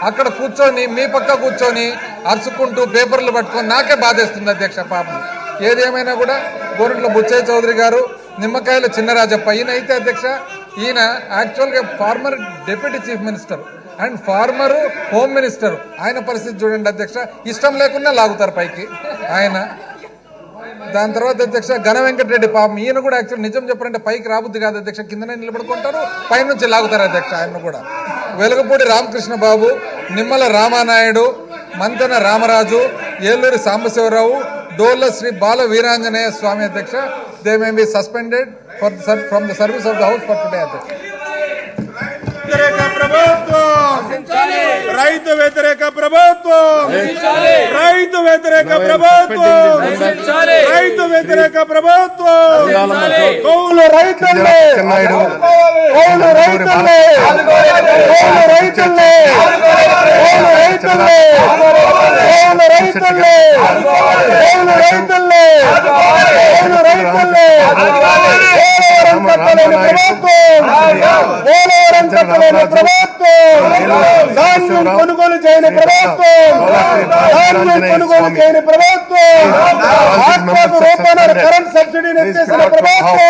అక్కడ కూర్చొని మీ పక్క కూర్చొని అరుచుకుంటూ పేపర్లు పట్టుకొని నాకే బాధేస్తుంది అధ్యక్ష పాపం. ఏదేమైనా కూడా గోరంట్ల బుచ్చయ్య చౌదరి గారు, నిమ్మకాయల చిన్నరాజప్ప ఈయన అయితే అధ్యక్ష ఈయన యాక్చువల్గా former deputy chief minister and former home minister. ఆయన పరిస్థితి చూడండి అధ్యక్ష, ఇష్టం లేకుండా లాగుతారు పైకి ఆయన. దాని తర్వాత అధ్యక్ష ఘన వెంకటరెడ్డి పాపం ఈయన కూడా యాక్చువల్ నిజం చెప్పారంటే పైకి రాబుద్ది కాదు అధ్యక్ష, కిందనే నిలబడుకుంటారు, పైనుంచి లాగుతారు అధ్యక్ష ఆయన కూడా. వెలుగపూడి రామకృష్ణ బాబు, నిమ్మల రామానాయుడు, మంతెన రామరాజు, ఏలూరి సాంబశివరావు, డోల్ల శ్రీ బాల వీరాంజనేయ స్వామి అధ్యక్ష. They may be suspended from the service of the house for today అధ్యక్ష. రైతు వ్యతిరేక ప్రభుత్వం, రైతు వ్యతిరేక ప్రభుత్వం, రైతు వ్యతిరేక ప్రభుత్వం. కౌలు రైతులే, కౌలు రైతులే, కౌలు రైతులే, కౌలు రైతులే, కౌలు రైతులే, కౌలు రైతులే, కౌలు రైతులే. పోలవరం తప్పలేని ప్రభుత్వం, ధాన్యం కొనుగోలు చేయని ప్రభుత్వం, ధాన్యం కొనుగోలు చేయని ప్రభుత్వం, ఆత్మకు రూపాయల కరెంట్ సబ్సిడీని ఎత్తేసిన ప్రభుత్వం.